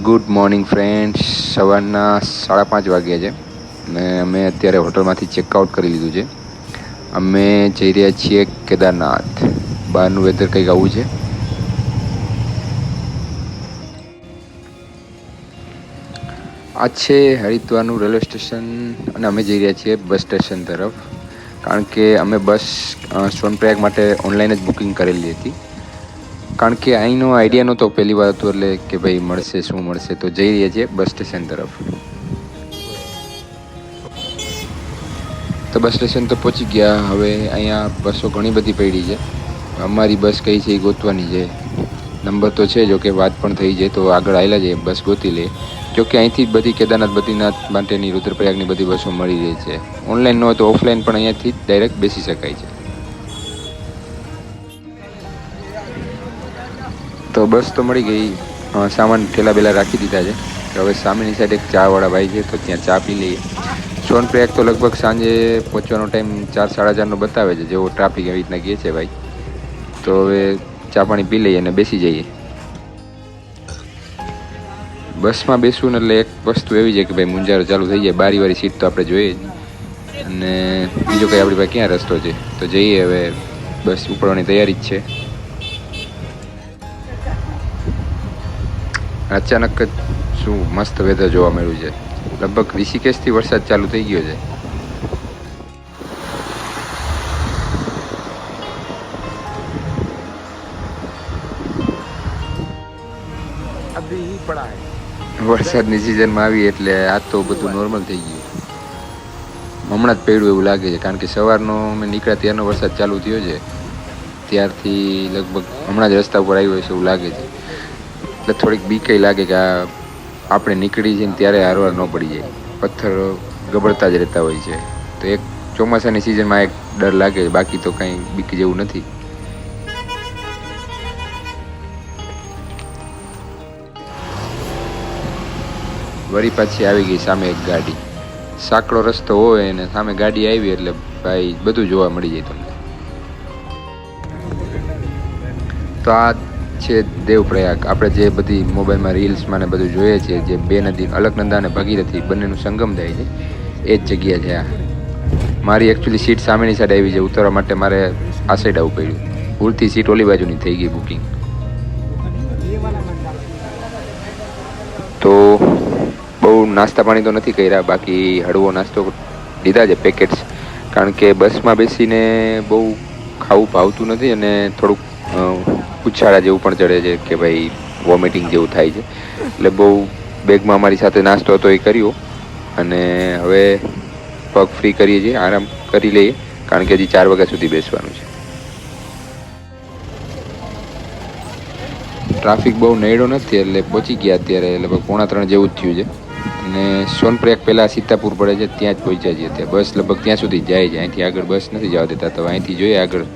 Good morning friends. સવારના 5:30 વાગ્યા છે ને અમે અત્યારે હોટલમાંથી ચેકઆઉટ કરી લીધું છે. અમે જઈ રહ્યા છીએ કેદારનાથ. બહારનું વેધર કંઈક આવું છે. આ છે હરિદ્વારનું રેલવે સ્ટેશન અને અમે જઈ રહ્યા છીએ બસ સ્ટેશન તરફ, કારણ કે અમે બસ સોનપ્રયાગ માટે ઓનલાઈન જ બુકિંગ કરેલી હતી. કારણ કે અહીંનો આઈડિયા નહોતો પહેલી વાર હતો, એટલે કે ભાઈ મળશે શું મળશે, તો જઈ રહ્યા છીએ બસ સ્ટેશન તરફ. તો બસ સ્ટેશન તો પહોંચી ગયા. હવે અહીંયા બસો ઘણી બધી પડી છે. અમારી બસ કઈ છે એ ગોતવાની છે. નંબર તો છે, જો કે વાત પણ થઈ જાય તો આગળ આવેલા છે બસ ગોતી લે. જો કે અહીંથી બધી કેદારનાથ બદ્રીનાથ માટેની રુદ્રપ્રયાગની બધી બસો મળી રહી છે. ઓનલાઈન ન હોય તો ઓફલાઈન પણ અહીંયાથી ડાયરેક્ટ બેસી શકાય છે. તો બસ તો મળી ગઈ. સામાન ઠેલા બેલા રાખી દીધા છે. હવે સામેની સાઈડ એક ચાવાળા ભાઈ છે, તો ત્યાં ચા પી લઈએ. સોનપ્રયાગ તો લગભગ સાંજે પહોંચવાનો ટાઈમ 4-4:30 બતાવે છે, જેવો ટ્રાફિક એવી રીતના કહે છે ભાઈ. તો હવે ચા પાણી પી લઈએ અને બેસી જઈએ. બસમાં બેસવું ને એટલે એક વસ્તુ એવી છે કે ભાઈ મુંજારો ચાલુ થઈ જાય. બારીવાળી સીટ તો આપણે જોઈએ જ, અને બીજો કંઈ આપણી પાસે ક્યાં રસ્તો છે. તો જઈએ, હવે બસ ઉપડવાની તૈયારી જ છે. અચાનક જ શું મસ્ત વેધર જોવા મળ્યું છે. લગભગ ઋષિકેશથી વરસાદ ચાલુ થઈ ગયો છે. વરસાદની સિઝનમાં આવી એટલે આ તો બધું નોર્મલ થઈ ગયું. હમણાં જ પડ્યું એવું લાગે છે, કારણ કે સવારનો મેં નીકળ્યા ત્યારનો વરસાદ ચાલુ થયો છે. ત્યારથી લગભગ હમણાં જ રસ્તા ઉપર આવ્યો છે એવું લાગે છે. એટલે થોડીક બીકઈ લાગે કે આપણે નીકળી જઈને ત્યારે હારવાર ન પડી જાય. પથ્થર ગબડતા જ રહેતા હોય છે. તો એક ચોમાસાની સિઝનમાં એક ડર લાગે, બાકી તો કંઈ બીક જેવું નથી. વળી પાછી આવી ગઈ સામે એક ગાડી. સાંકડો રસ્તો હોય અને સામે ગાડી આવી એટલે ભાઈ બધું જોવા મળી જાય તમને. તો આ છે દેવપ્રયાગ. આપણે જે બધી મોબાઈલમાં રીલ્સમાં ને બધું જોઈએ છીએ, જે બે નદી અલકનંદા અને ભગીરથી બંનેનું સંગમ થાય છે, એ જ જગ્યા છે આ. મારી એકચ્યુઅલી સીટ સામેની સાઈડ આવી છે. ઉતરવા માટે મારે આ સાઈડ આવવું પડ્યું. ભૂલથી સીટ ઓલી બાજુની થઈ ગઈ બુકિંગ. તો બહુ નાસ્તા પાણી તો નથી કર્યા, બાકી હળવો નાસ્તો લીધા છે પેકેટ્સ. કારણ કે બસમાં બેસીને બહુ ખાવું ભાવતું નથી, અને થોડુંક ઉછાળા જેવું પણ ચડે છે કે ભાઈ વોમિટિંગ જેવું થાય છે. એટલે બહુ બેગમાં અમારી સાથે નાસ્તો હતો એ કર્યો, અને હવે પગ ફ્રી કરીએ છીએ, આરામ કરી લઈએ, કારણ કે હજી 4 વાગ્યા સુધી બેસવાનું છે. ટ્રાફિક બહુ નડ્યો નથી, એટલે પહોંચી ગયા અત્યારે લગભગ 2:45 જેવું જ થયું છે. અને સોનપ્રયાગ પહેલાં સીતાપુર પડે છે, ત્યાં જ પહોંચ્યા છીએ. ત્યાં બસ લગભગ ત્યાં સુધી જાય છે. અહીંથી આગળ બસ નથી જવા દેતા, તો અહીંથી જોઈએ આગળ.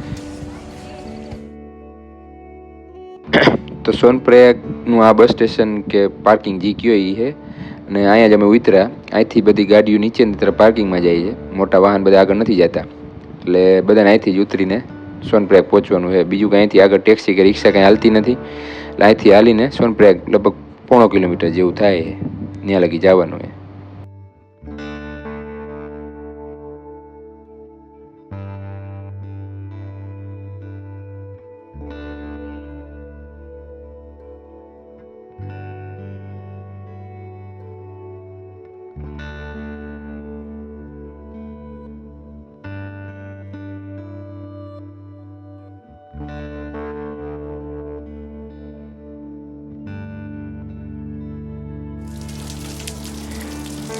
તો સોનપ્રયાગનું આ બસ સ્ટેશન કે પાર્કિંગ જે કયો એ છે, અને અહીંયા જ અમે ઉતર્યા. અહીંથી બધી ગાડીઓ નીચેની તરફ પાર્કિંગમાં જાય છે. મોટા વાહન બધા આગળ નથી જતા, એટલે બધાને અહીંથી જ ઉતરીને સોનપ્રયાગ પહોંચવાનું છે. બીજું કંઈ અહીંથી આગળ ટેક્સી કે રિક્ષા કંઈ હાલતી નથી, એટલે અહીંથી હાલીને સોનપ્રયાગ લગભગ 1.5 કિલોમીટર જેવું થાય, ત્યાં લગી જવાનું છે.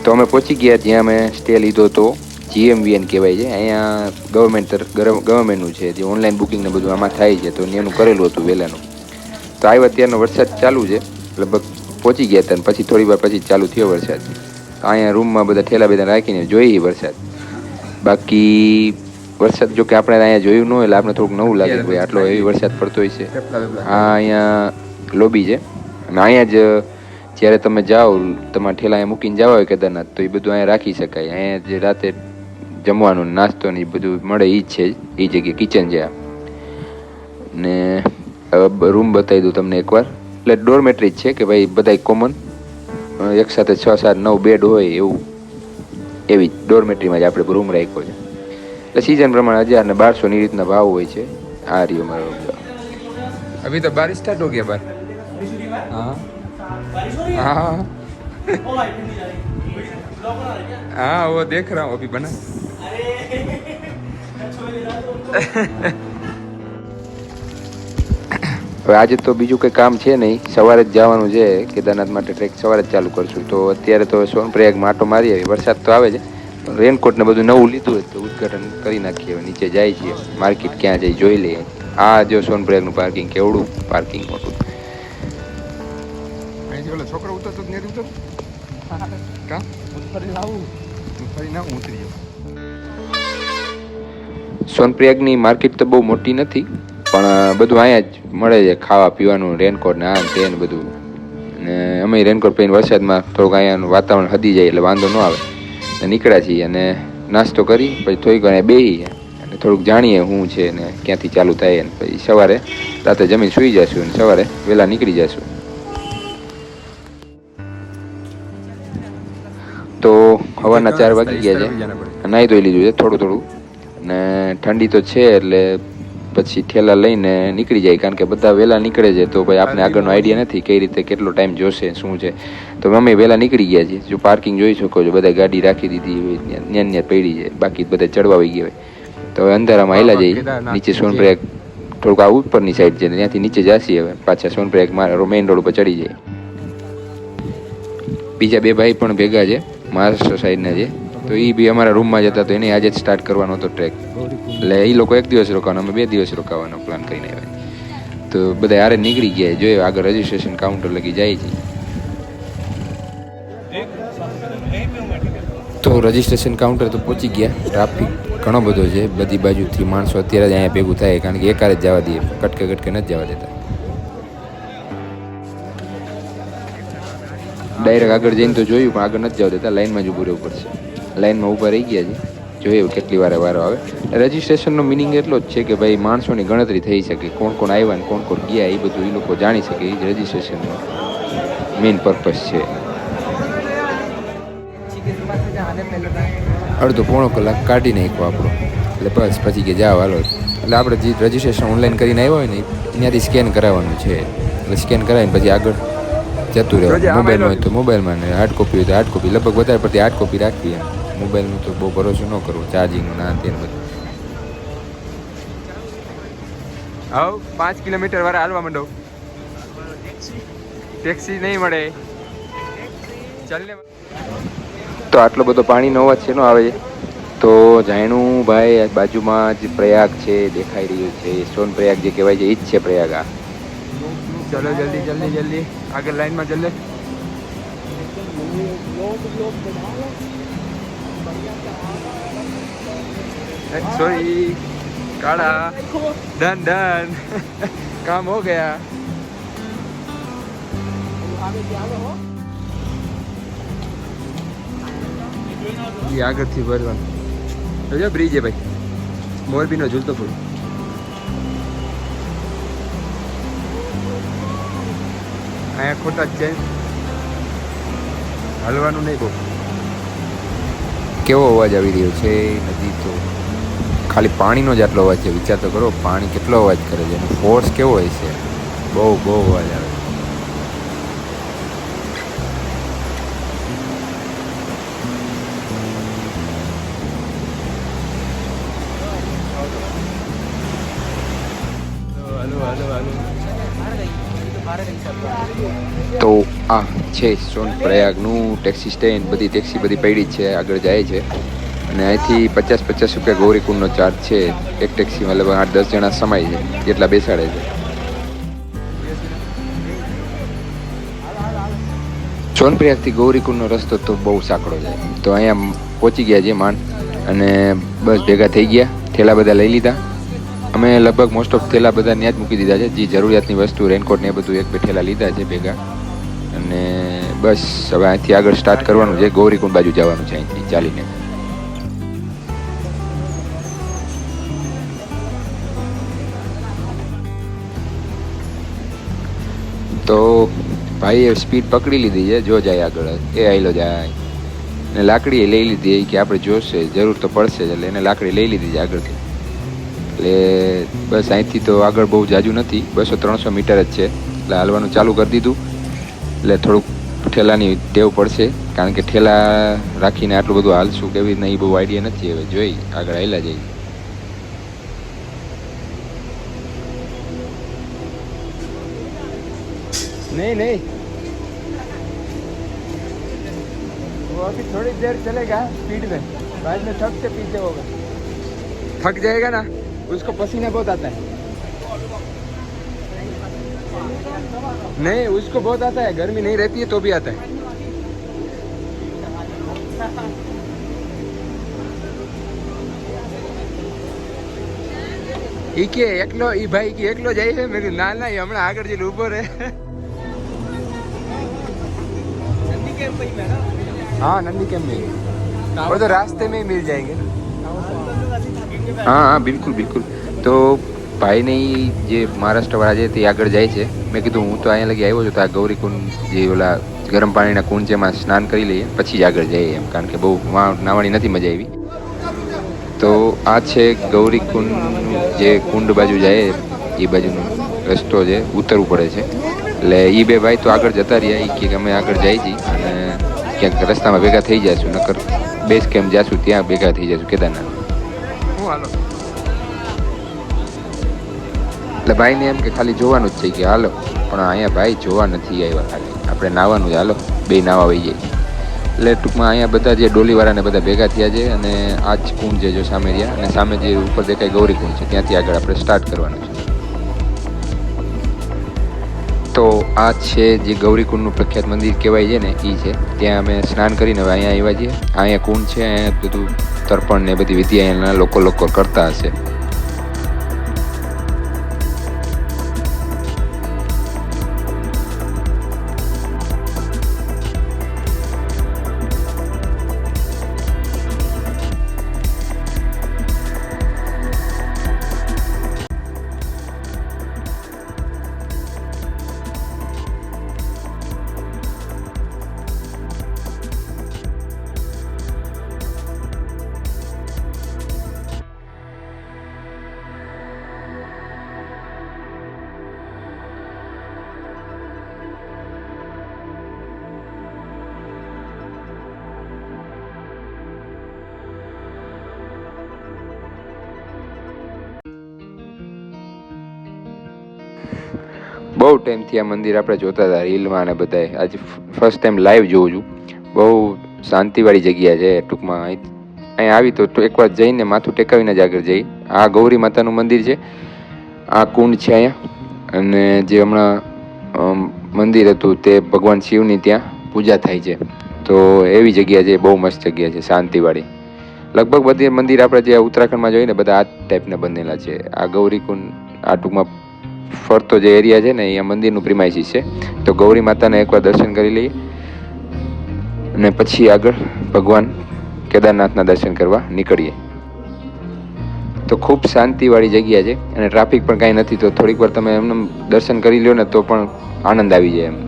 તો અમે પહોંચી ગયા. જ્યાં અમે સ્ટે લીધો હતો, GMVN કહેવાય છે. અહીંયા ગવર્મેન્ટનું છે, જે ઓનલાઈન બુકિંગ ને બધું આમાં થાય છે. તો એનું કરેલું હતું વહેલાનું. તો આવ્યા ત્યારનો વરસાદ ચાલુ છે. લગભગ પહોંચી ગયા હતા, પછી થોડી વાર પછી ચાલુ થયો વરસાદ. અહીંયા રૂમમાં બધા ઠેલા બેલા રાખીને જોઈએ વરસાદ. બાકી વરસાદ જો કે આપણે અહીંયા જોયું ન હોય, એટલે આપણે થોડુંક નવું લાગે ભાઈ આટલો એવી વરસાદ પડતો હોય છે. આ અહીંયા લોબી છે, અને અહીંયા જ જ્યારે તમે જાઓ, તમારા ઠેલા અહીંયા મૂકીને જવા હોય કેદારનાથ, તો એ બધું અહીંયા રાખી શકાય. અહીંયા જે રાતે જમવાનું નાસ્તો ને એ બધું મળે એ જ છે, એ જગ્યાએ કિચન છે આ. ને રૂમ બતાવી દઉં તમને એકવાર. એટલે ડોરમેટ્રી જ છે કે ભાઈ બધાય કોમન એક સાથે 6, 7, 9 બેડ હોય એવું એવી ડોરમેટરીમાં જ આપણે રૂમ રાખ્યો છે. એટલે સિઝન પ્રમાણે 1000 ને 1200 રીતના ભાવ હોય છે. આ રહ્યો મારો રૂમ. अभी तो बारिश स्टार्ट हो गया बार. हाँ हाँ हाँ वो देख रहा हूँ अभी बना. હવે આજે તો બીજું કંઈ કામ છે નહીં, સવારે જ જવાનું છે કેદારનાથ માટે. ટ્રેક સવારે જ ચાલુ કરશું. તો અત્યારે તો સોનપ્રયાગમાં આટો મારી આવી. વરસાદ તો આવે છે, રેનકોટ ને બધું નવું લીધું તો ઉદઘાટન કરી નાખીએ. હવે નીચે જાય છીએ, માર્કેટ ક્યાં જાય જોઈ લઈએ. આ જો સોનપ્રયાગનું પાર્કિંગ, કેવડું પાર્કિંગ મોટું. અહીંથી ઓલો છોકરો ઉતરતો જ નથી ઉતરતો. કા ફરી લાવું ફરી ના ઉતરી જાવ. સોનપ્રયાગની માર્કેટ તો બહુ મોટી નથી, પણ બધું અહીંયા જ મળે છે. ખાવા પીવાનું, રેનકોટ ને આ તે ને બધું. અને અમે રેનકોટ પહેરીને વરસાદમાં થોડુંક અહીંયાનું વાતાવરણ હદી જાય એટલે વાંધો ન આવે. નીકળ્યા છીએ અને નાસ્તો કરી પછી થોડીક વાર બેસી અને થોડુંક જાણીએ શું છે ને ક્યાંથી ચાલુ થાય. ને પછી સવારે રાતે જમીન સૂઈ જઈશું અને સવારે વહેલા નીકળી જઈશું. તો સવારના 4 વાગી ગયા છે. નાહી ધોઈ લીધું છે થોડું થોડું, અને ઠંડી તો છે એટલે પછી ઠેલા લઈને નીકળી જાય. કારણ કે બધા વહેલા નીકળે છે તો ભાઈ આપણે આગળનો આઈડિયા નથી કઈ રીતે કેટલો ટાઈમ જોશે શું છે. તો અમે વહેલા નીકળી ગયા છીએ. જો પાર્કિંગ જોઈ શકો છો, બધા ગાડી રાખી દીધી ન્યા પડી છે, બાકી બધા ચડવા આવી ગયા હોય. તો હવે અંધારામાં આવેલા જઈએ નીચે. સોનપ્રયાગ થોડુંક આ ઉપરની સાઈડ છે, ત્યાંથી નીચે જાશી. હવે પાછા સોનપ્રયાગ મેઇન રોડ ઉપર ચડી જાય. બીજા 2 ભાઈ પણ ભેગા છે, મહારાષ્ટ્ર સાઈડના છે. તો એ બી અમારા રૂમમાં જતા, તો એને આજે જ સ્ટાર્ટ કરવાનો હતો ટ્રેક. એટલે એ લોકો 1 દિવસ રોકાવાનો, અમે 2 દિવસ રોકાવાનો પ્લાન કરીને આવ્યા. તો બધા હારે નીકળી ગયા. જોઈએ આગળ રજીસ્ટ્રેશન કાઉન્ટર લગી જાય છે. તો રજીસ્ટ્રેશન કાઉન્ટર તો પહોંચી ગયા. ટ્રાફિક ઘણો બધો છે, બધી બાજુથી માણસો અત્યારે જ અહીંયા ભેગું થાય. કારણ કે એકારે જ જવા દઈએ, કટકે નથી જવા દેતા. ડાયરેક્ટ આગળ જઈને તો જોયું પણ આગળ નથી જવા દેતા, લાઈનમાં જ ઊભું રહેવું પડશે. લાઈનમાં ઊભા રહી ગયા છે, જોઈએ કેટલી વારે વારો આવે. રજીસ્ટ્રેશનનો મિનિંગ એટલો જ છે કે ભાઈ માણસોની ગણતરી થઈ શકે, કોણ કોણ આવ્યા ને કોણ કોણ ગયા એ બધું એ લોકો જાણી શકે. એ જ રજીસ્ટ્રેશનનો મેઇન પર્પઝ છે. અડધો પોણો કલાક કાઢી નાખ્યો આપણો, એટલે બસ પછી કે જાઓ હાલો. એટલે આપણે જે રજીસ્ટ્રેશન ઓનલાઈન કરીને આવ્યા હોય ને ત્યાંથી સ્કેન કરાવવાનું છે. એટલે સ્કેન કરાવીને પછી આગળ જતું રહેવાનું. મોબાઈલમાં હોય તો મોબાઈલમાં, ને હાર્ડ કોપી હોય તો હાર્ડ કોપી. લગભગ વધારે પડતી હાર્ડ કોપી રાખવી એમ. મોબાઈલનું તો બહુ ભરોસો ન કરવો, ચાર્જિંગનું ના તેનું બધું. આવ 5 કિલોમીટર વાળા હાલવા માંડો. ટેક્સી નહીં મળે. ચાલને. તો આટલો બધો પાણીનો અવાજ શેનો આવે છે? તો જાણ્યું ભાઈ, બાજુમાં જ પ્રયાગ છે દેખાઈ રહ્યું છે. સોનપ્રયાગ જે કહેવાય છે એ જ છે પ્રયાગ. આ ચલો જલ્દી જલ્દી જલ્દી આગળ લાઈનમાં જલ્દી. સોરી કાળા ડન ડન કામ હો ગયા. ये આગળથી ભરવાનું જો બ્રિજ છે ભાઈ, મોરબીનો ઝૂલતો પુલ. અહીંયા ખોટા જ છે, હલવાનું નહીં બહુ. કેવો અવાજ આવી રહ્યો છે? નદી તો ખાલી પાણીનો જ આટલો અવાજ છે. વિચાર તો કરો પાણી કેટલો અવાજ કરે છે, એનો ફોર્સ કેવો હોય છે. બહુ અવાજ આવે. તો આ છે સોનપ્રયાગનું ટેક્સી સ્ટેન્ડ. બધી ટેક્સી બધી પડી જ છે, આગળ જાય છે. અને અહીંથી 50 રૂપિયા ગૌરીકુંડનો ચાર્જ છે. એક ટેક્સીમાં લગભગ 8-10 જણા સમાય છે, એટલા બેસાડે છે. સોનપ્રયાગથી ગૌરીકુંડનો રસ્તો તો બહુ સાંકડો છે. તો અહીંયા પહોંચી ગયા છે માંડ, અને બસ ભેગા થઈ ગયા. થેલા બધા લઈ લીધા. અમે લગભગ મોસ્ટ ઓફ થેલા બધા ત્યાં જ મૂકી દીધા છે. જે જરૂરિયાતની વસ્તુ, રેનકોટ ને એ બધું 1-2 થેલા લીધા છે ભેગા. અને બસ હવે અહીંથી આગળ સ્ટાર્ટ કરવાનું છે. ગૌરીકુંડ બાજુ જવાનું છે અહીંથી ચાલીને. તો ભાઈએ સ્પીડ પકડી લીધી છે, જો જાય આગળ એ આયલો જાય. ને લાકડી લઈ લીધી કે આપણે જોશે જરૂર તો પડશે જ, એટલે એને લાકડી લઈ લીધી છે આગળથી. એટલે બસ અહીંથી તો આગળ બહુ જાજુ નથી, 200-300 મીટર જ છે. એટલે હાલવાનું ચાલુ કરી દીધું. એટલે થોડુંક ઠેલાની ટેવ પડશે, કારણ કે ઠેલા રાખીને આટલું બધું હાલશું કેવી રીતના એ બહુ આઈડિયા નથી. હવે જોઈ આગળ હાલ્યા જઈએ. नहीं नहीं, वो अभी थोड़ी देर चलेगा स्पीड में, बाद में थक से पीछे होगा, थक जाएगा ना, उसको पसीना बहुत आता है. नहीं, उसको बहुत आता है, गर्मी नहीं रहती है तो भी आता है. ઈ કે એકલો, ઈ ભાઈ કે એકલો જાય છે. મેં કીધું ના ના, એ હમણાં આગળ જઈને ઊભો રહે. हाँ नंदी कैंप में, वो तो रास्ते में ही मिल जाएंगे. हाँ हाँ बिल्कुल बिल्कुल. તો ભાઈને જે મહારાષ્ટ્રવાળા છે તે આગળ જાય છે. મેં કીધું હું તો અહીંયા લગી આવ્યો છું, તો આ ગૌરીકુંડ જે ઓલા ગરમ પાણીના કુંડ છે એમાં સ્નાન કરી લઈએ પછી જ આગળ જઈએ એમ, કારણ કે બહુ નાવાની નથી મજા આવી. તો આ છે ગૌરીકુંડ, જે કુંડ બાજુ જાય એ બાજુનો રસ્તો છે, ઉતરવું પડે છે. એટલે એ બે ભાઈ તો આગળ જતા રહ્યા, એ કે અમે આગળ જાય છીએ અને ક્યાંક રસ્તામાં ભેગા થઈ જઈશું, નકર બેઝ કેમ્પ જાશું ત્યાં ભેગા થઈ જઈશું કેદારનાથ. હું હાલો. એટલે ભાઈને એમ કે ખાલી જોવાનું જ છે કે હાલો, પણ અહીંયા ભાઈ જોવા નથી આવ્યા, ખાલી આપણે નાવાનું જ, હાલો બે નાવા વહી જાય. એટલે ટૂંકમાં અહીંયા બધા જે ડોલીવાળાને બધા ભેગા થયા છે અને આ જ કુંડ છે જો સામે રહ્યા, અને સામે જે ઉપર દેખાય ગૌરીકુંડ છે ત્યાંથી આગળ આપણે સ્ટાર્ટ કરવાનું છે. તો આ છે જે ગૌરીકુંડનું પ્રખ્યાત મંદિર કહેવાય છે ને એ છે. ત્યાં અમે સ્નાન કરીને હવે અહીંયા આવ્યા છીએ. અહીંયા કુંડ છે, અહીંયા બધું તર્પણ ને બધી વિધિ અહીંયાના લોકો કરતા હશે. બહુ ટાઈમથી આ મંદિર આપણે જોતા હતા રીલમાં અને બધાએ, આજે ફર્સ્ટ ટાઈમ લાઈવ જોઉં છું. બહુ શાંતિવાળી જગ્યા છે ટૂંકમાં. અહીં આવી તો એકવાર જઈને માથું ટેકાવીને જ આગળ જઈ. આ ગૌરી માતાનું મંદિર છે, આ કુંડ છે અહીંયા, અને જે હમણાં મંદિર હતું તે ભગવાન શિવની ત્યાં પૂજા થાય છે. તો એવી જગ્યા છે, બહુ મસ્ત જગ્યા છે, શાંતિવાળી. લગભગ બધી મંદિર આપણે જે ઉત્તરાખંડમાં જોઈને બધા આ જ ટાઈપના બનેલા છે. આ ગૌરીકુંડ આ ટૂંકમાં ફરતો જે એરિયા છે ને અહીંયા મંદિરનું પ્રિમાઇસીસ છે. તો ગૌરી માતાને એકવાર દર્શન કરી લઈએ અને પછી આગળ ભગવાન કેદારનાથના દર્શન કરવા નીકળીએ. તો ખૂબ શાંતિવાળી જગ્યા છે અને ટ્રાફિક પણ કાંઈ નથી. તો થોડીક વાર તમે એમને દર્શન કરી લો ને તો પણ આનંદ આવી જાય એમ.